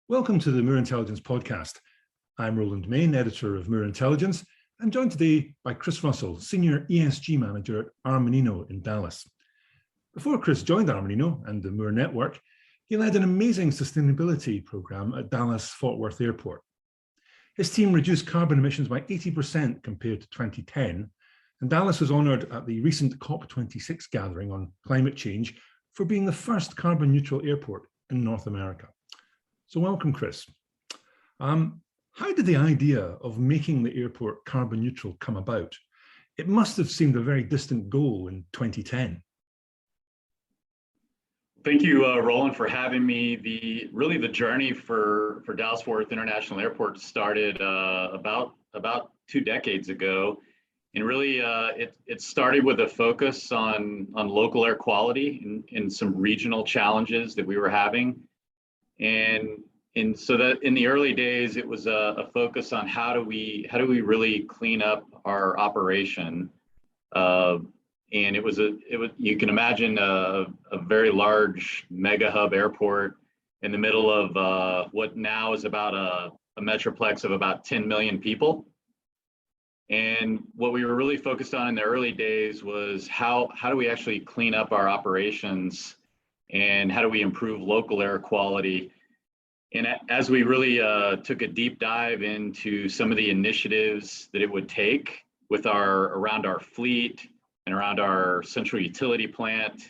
Welcome to the Moor Intelligence podcast. I'm Roland Main, editor of Moor Intelligence, and joined today by Kris Russell, senior ESG manager at Armanino in Dallas. Before Kris joined Armanino and the Moor Network, he led an amazing sustainability program at Dallas-Fort Worth Airport. His team reduced carbon emissions by 80% compared to 2010, and Dallas was honored at the recent COP26 gathering on climate change for being the first carbon neutral airport in North America. So welcome, Kris. How did the idea of making the airport carbon neutral come about? It must have seemed a very distant goal in 2010. Thank you, Roland, for having me. The journey for Dallas-Fort Worth International Airport started about 2 decades ago, and really it started with a focus on local air quality and some regional challenges that we were having, and so that in the early days it was a focus on how do we really clean up our operation. And it was you can imagine a very large mega hub airport in the middle of what now is about a metroplex of about 10 million people. And what we were really focused on in the early days was how do we actually clean up our operations and how do we improve local air quality. And as we really took a deep dive into some of the initiatives that it would take around our fleet and around our central utility plant,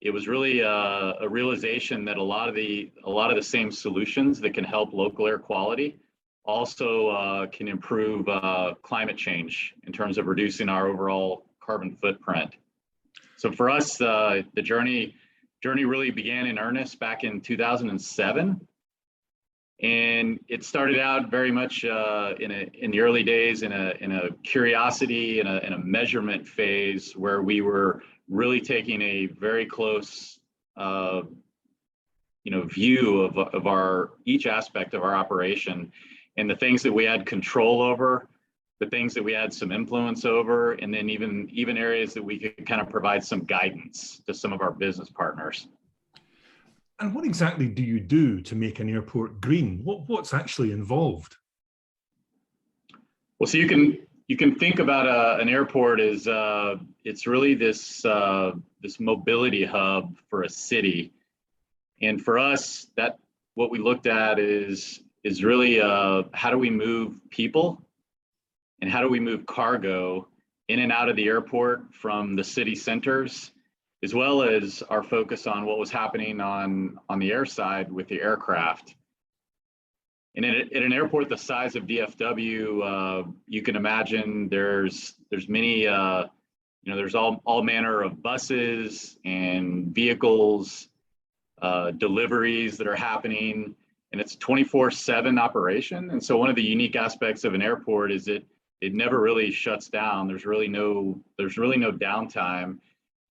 it was really a realization that a lot of the same solutions that can help local air quality also can improve climate change in terms of reducing our overall carbon footprint. So for us, the journey really began in earnest back in 2007. And it started out very much in the early days in a curiosity and a measurement phase where we were really taking a very close view of each aspect of our operation and the things that we had control over, the things that we had some influence over, and then even areas that we could kind of provide some guidance to some of our business partners. And what exactly do you do to make an airport green? What's actually involved? Well, so you can think about an airport as it's really this mobility hub for a city, and for us, that what we looked at is really how do we move people and how do we move cargo in and out of the airport from the city centers, as well as our focus on what was happening on the air side with the aircraft. And at an airport the size of DFW, you can imagine there's many, there's all manner of buses and vehicles, deliveries that are happening, and it's 24/7 operation. And so one of the unique aspects of an airport is it never really shuts down. There's really no downtime.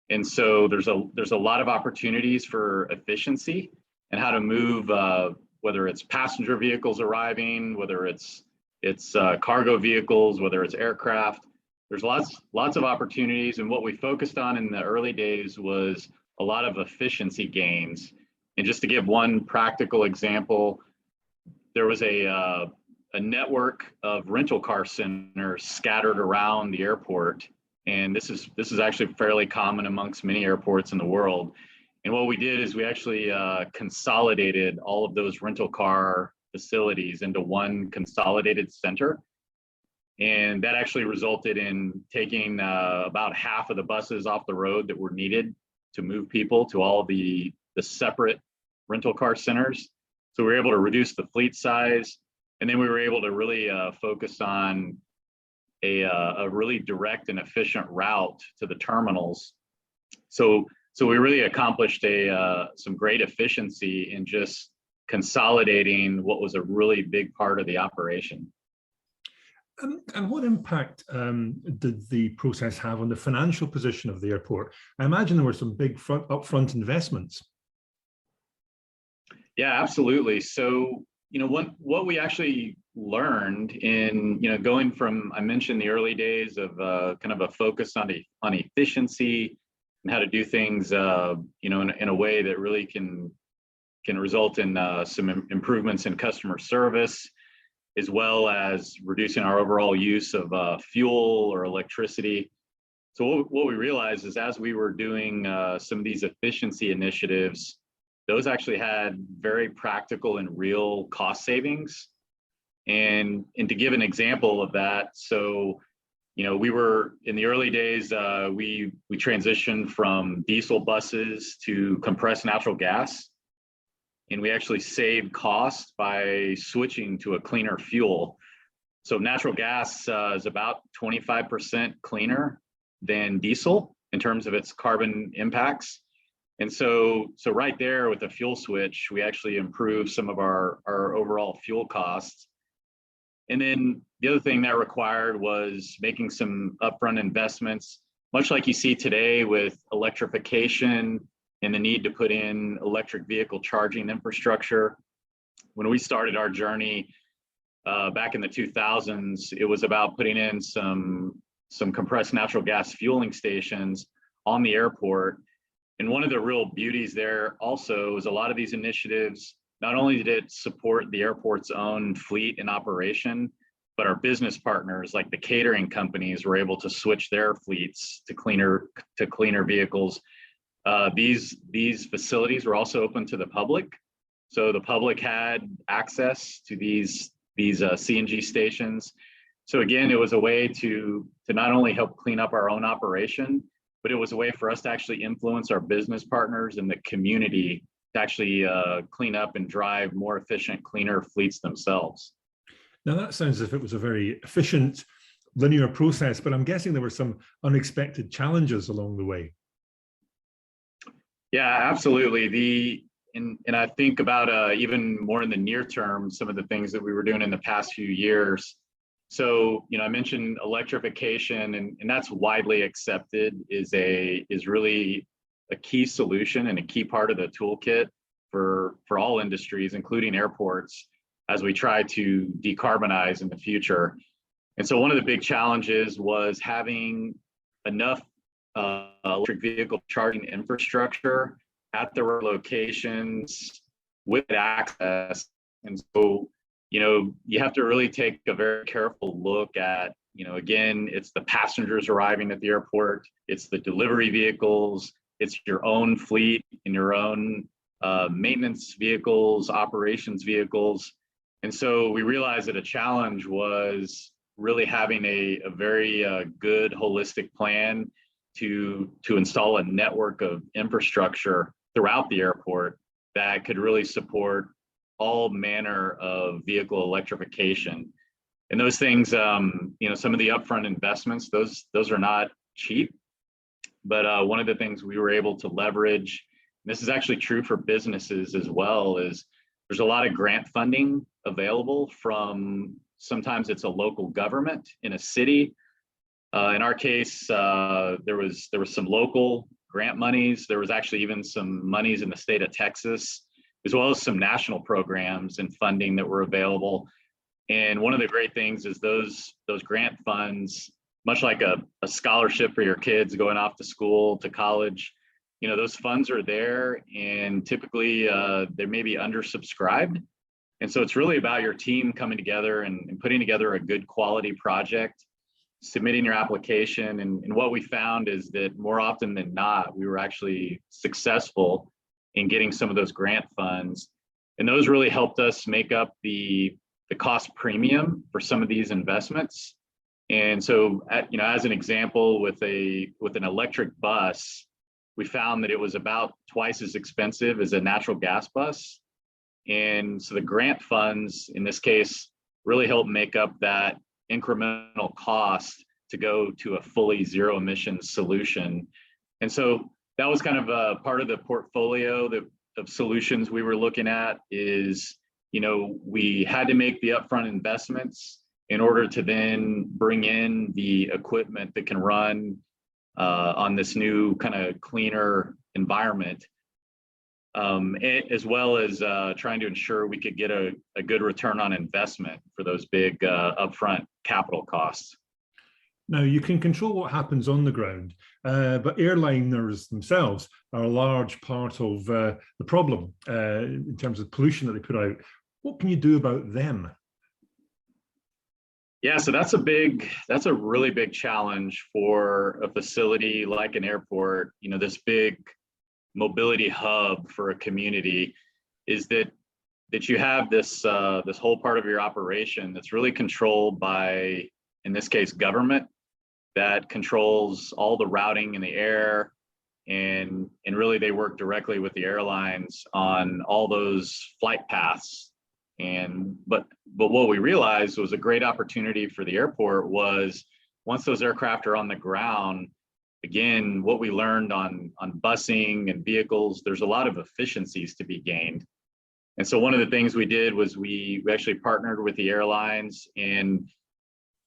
And so there's a lot of opportunities for efficiency and how to move, whether it's passenger vehicles arriving, whether it's cargo vehicles, whether it's aircraft. There's lots of opportunities. And what we focused on in the early days was a lot of efficiency gains. And just to give one practical example, there was a network of rental car centers scattered around the airport. And this is actually fairly common amongst many airports in the world. And what we did is we actually consolidated all of those rental car facilities into one consolidated center. And that actually resulted in taking about half of the buses off the road that were needed to move people to all of the separate rental car centers. So we were able to reduce the fleet size. And then we were able to really focus on a really direct and efficient route to the terminals. So we really accomplished some great efficiency in just consolidating what was a really big part of the operation. And what impact did the process have on the financial position of the airport? I imagine there were some big upfront investments. Yeah, absolutely. So what we actually learned in going from, I mentioned the early days of kind of a focus on efficiency and how to do things in a way that really can can result in some improvements in customer service, as well as reducing our overall use of fuel or electricity. So what we realized is as we were doing some of these efficiency initiatives, those actually had very practical and real cost savings. And to give an example of that, so we were in the early days, we transitioned from diesel buses to compressed natural gas, and we actually saved costs by switching to a cleaner fuel. So natural gas is about 25% cleaner than diesel in terms of its carbon impacts. And so right there with the fuel switch, we actually improved some of our overall fuel costs. And then the other thing that required was making some upfront investments, much like you see today with electrification and the need to put in electric vehicle charging infrastructure. When we started our journey back in the 2000s, it was about putting in some compressed natural gas fueling stations on the airport. And one of the real beauties there also is a lot of these initiatives, not only did it support the airport's own fleet and operation, but our business partners like the catering companies were able to switch their fleets to cleaner vehicles. These facilities were also open to the public. So the public had access to these CNG stations. So again, it was a way to not only help clean up our own operation, but it was a way for us to actually influence our business partners and the community to actually clean up and drive more efficient, cleaner fleets themselves. Now that sounds as if it was a very efficient, linear process, but I'm guessing there were some unexpected challenges along the way. Yeah, absolutely. And I think about even more in the near term, some of the things that we were doing in the past few years. So, I mentioned electrification, and that's widely accepted is really a key solution and a key part of the toolkit for all industries, including airports, as we try to decarbonize in the future. And so one of the big challenges was having enough electric vehicle charging infrastructure at the right locations with access. And so, you have to really take a very careful look at, again, it's the passengers arriving at the airport, it's the delivery vehicles, it's your own fleet and your own maintenance vehicles, operations vehicles. And so we realized that a challenge was really having a very good holistic plan to install a network of infrastructure throughout the airport that could really support all manner of vehicle electrification. And those things, some of the upfront investments, those are not cheap. But one of the things we were able to leverage, and this is actually true for businesses as well, is there's a lot of grant funding available from, sometimes it's a local government in a city. In our case, there was some local grant monies. There was actually even some monies in the state of Texas, as well as some national programs and funding that were available. And one of the great things is those grant funds, much like a scholarship for your kids going off to school, to college, those funds are there, and typically they may be undersubscribed. And so it's really about your team coming together and putting together a good quality project, submitting your application. And what we found is that more often than not, we were actually successful in getting some of those grant funds. And those really helped us make up the cost premium for some of these investments. And so, as an example, with an electric bus, we found that it was about twice as expensive as a natural gas bus. And so the grant funds, in this case, really helped make up that incremental cost to go to a fully zero emissions solution. And so that was kind of a part of the portfolio of solutions we were looking at is, we had to make the upfront investments in order to then bring in the equipment that can run on this new kind of cleaner environment, as well as trying to ensure we could get a good return on investment for those big upfront capital costs. Now, you can control what happens on the ground, but airliners themselves are a large part of the problem in terms of pollution that they put out. What can you do about them? Yeah, so that's a really big challenge for a facility like an airport, this big mobility hub for a community, is that you have this this whole part of your operation that's really controlled by, in this case, government, that controls all the routing in the air, and really they work directly with the airlines on all those flight paths. But what we realized was a great opportunity for the airport was, once those aircraft are on the ground, again, what we learned on busing and vehicles, there's a lot of efficiencies to be gained. And so one of the things we did was we actually partnered with the airlines, and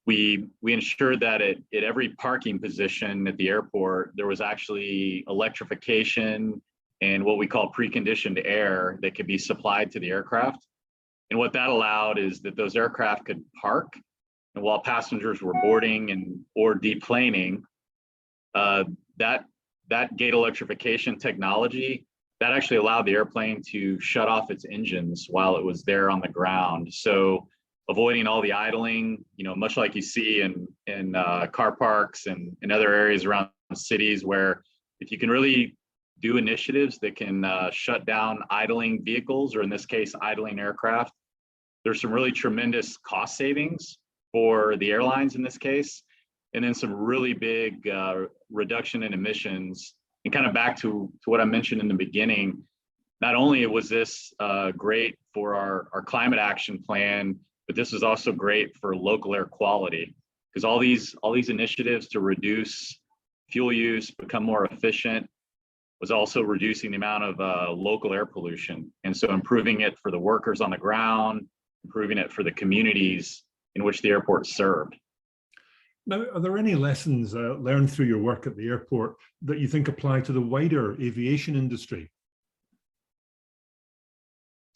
we ensured that at every parking position at the airport, there was actually electrification and what we call preconditioned air that could be supplied to the aircraft. And what that allowed is that those aircraft could park, and while passengers were boarding or deplaning, that gate electrification technology, that actually allowed the airplane to shut off its engines while it was there on the ground. So avoiding all the idling, much like you see in car parks and in other areas around cities, where if you can really do initiatives that can shut down idling vehicles, or in this case, idling aircraft, there's some really tremendous cost savings for the airlines in this case, and then some really big reduction in emissions. And kind of back to what I mentioned in the beginning, not only was this great for our climate action plan, but this is also great for local air quality, because all these initiatives to reduce fuel use, become more efficient, was also reducing the amount of local air pollution. And so improving it for the workers on the ground, improving it for the communities in which the airport served. Now, are there any lessons learned through your work at the airport that you think apply to the wider aviation industry?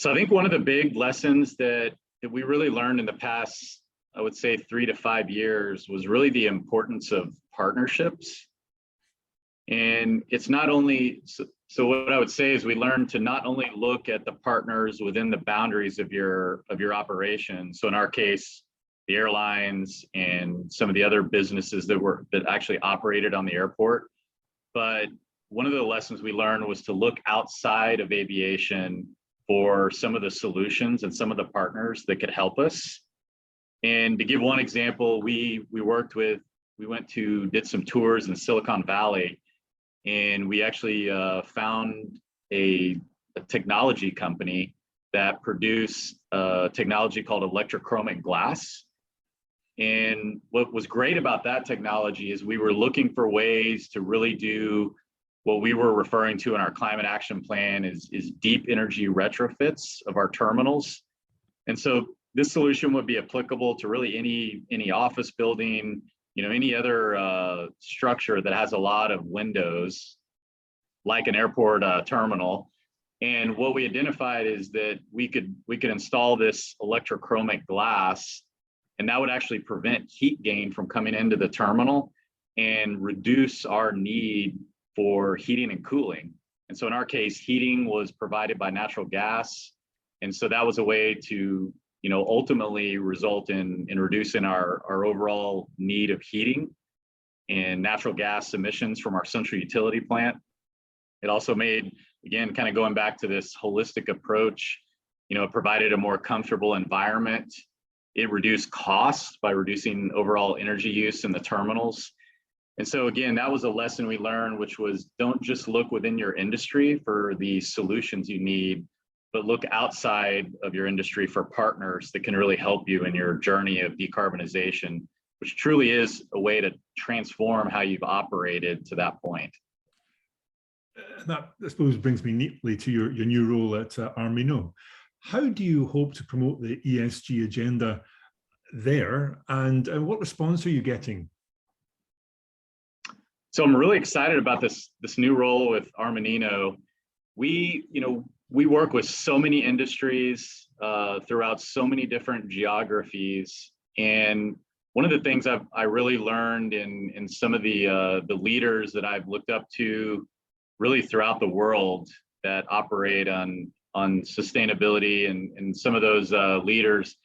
So I think one of the big lessons that we really learned in the past, I would say 3 to 5 years, was really the importance of partnerships. And it's not only, so what I would say is we learned to not only look at the partners within the boundaries of your operation. So in our case, the airlines and some of the other businesses that actually operated on the airport. But one of the lessons we learned was to look outside of aviation for some of the solutions and some of the partners that could help us. And to give one example, we did some tours in Silicon Valley, and we actually found a technology company that produced a technology called electrochromic glass. And what was great about that technology is we were looking for ways to really do what we were referring to in our climate action plan is deep energy retrofits of our terminals. And so this solution would be applicable to really any office building, any other structure that has a lot of windows, like an airport terminal. And what we identified is that we could install this electrochromic glass, and that would actually prevent heat gain from coming into the terminal and reduce our need for heating and cooling. And so in our case, heating was provided by natural gas. And so that was a way to, ultimately result in reducing our overall need of heating and natural gas emissions from our central utility plant. It also made, again, kind of going back to this holistic approach, it provided a more comfortable environment. It reduced costs by reducing overall energy use in the terminals. And so again, that was a lesson we learned, which was don't just look within your industry for the solutions you need, but look outside of your industry for partners that can really help you in your journey of decarbonization, which truly is a way to transform how you've operated to that point. That, I suppose, brings me neatly to your new role at Armino. How do you hope to promote the ESG agenda there, and what response are you getting? So I'm really excited about this new role with Armanino. We work with so many industries throughout so many different geographies, and one of the things I really learned in some of the leaders that I've looked up to really throughout the world that operate on sustainability, and some of those leaders,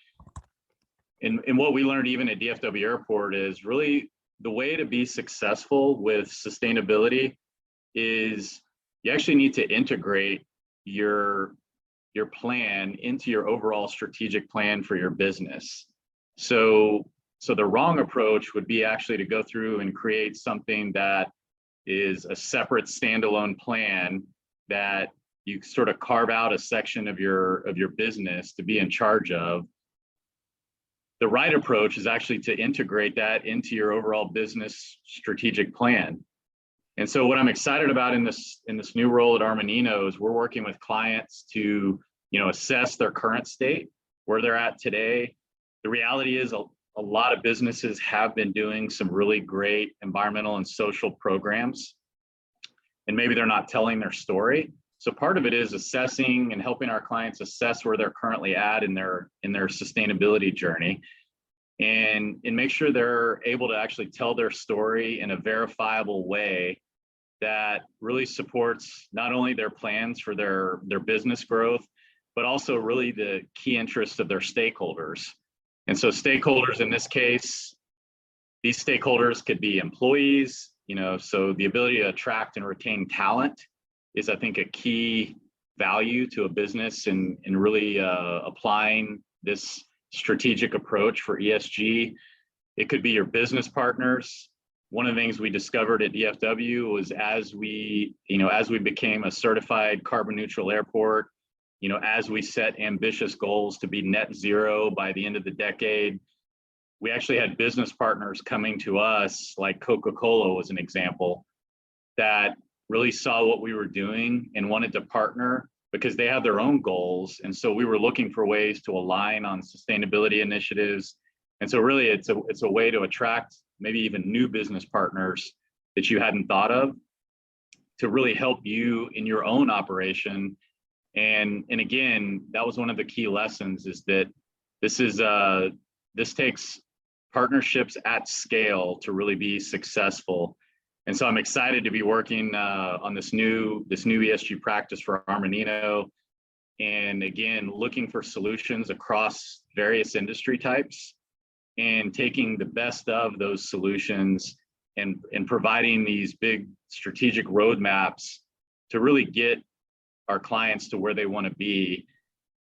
and what we learned even at DFW Airport is really the way to be successful with sustainability is you actually need to integrate your plan into your overall strategic plan for your business. So the wrong approach would be actually to go through and create something that is a separate standalone plan that you sort of carve out a section of your business to be in charge of. The right approach is actually to integrate that into your overall business strategic plan. And so what I'm excited about in this new role at Armanino is we're working with clients to, assess their current state, where they're at today. The reality is a lot of businesses have been doing some really great environmental and social programs, and maybe they're not telling their story. So part of it is assessing and helping our clients assess where they're currently at in their sustainability journey, and make sure they're able to actually tell their story in a verifiable way that really supports not only their plans for their business growth, but also really the key interests of their stakeholders. And so stakeholders in this case, these stakeholders could be employees, so the ability to attract and retain talent is, I think, a key value to a business, and really applying this strategic approach for ESG. It could be your business partners. One of the things we discovered at DFW was as we became a certified carbon neutral airport, as we set ambitious goals to be net zero by the end of the decade, we actually had business partners coming to us, like Coca-Cola was an example, that really saw what we were doing and wanted to partner because they had their own goals. And so we were looking for ways to align on sustainability initiatives. And so really it's a way to attract maybe even new business partners that you hadn't thought of to really help you in your own operation. And again, that was one of the key lessons, is that this takes partnerships at scale to really be successful. And so I'm excited to be working on this new ESG practice for Armanino, and again, looking for solutions across various industry types and taking the best of those solutions and providing these big strategic roadmaps to really get our clients to where they want to be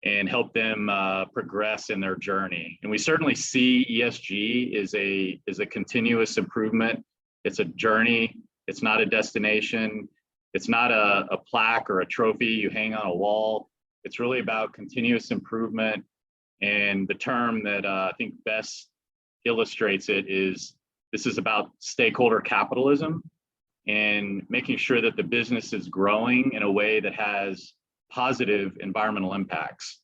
and help them progress in their journey. And we certainly see ESG is a continuous improvement. It's a journey. It's not a destination. It's not a plaque or a trophy you hang on a wall. It's really about continuous improvement. And the term that I think best illustrates it is, this is about stakeholder capitalism and making sure that the business is growing in a way that has positive environmental impacts.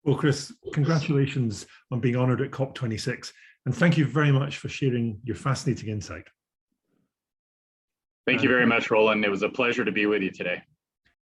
Well, Kris, congratulations on being honored at COP26. And thank you very much for sharing your fascinating insight. Thank you very much, Roland. It was a pleasure to be with you today.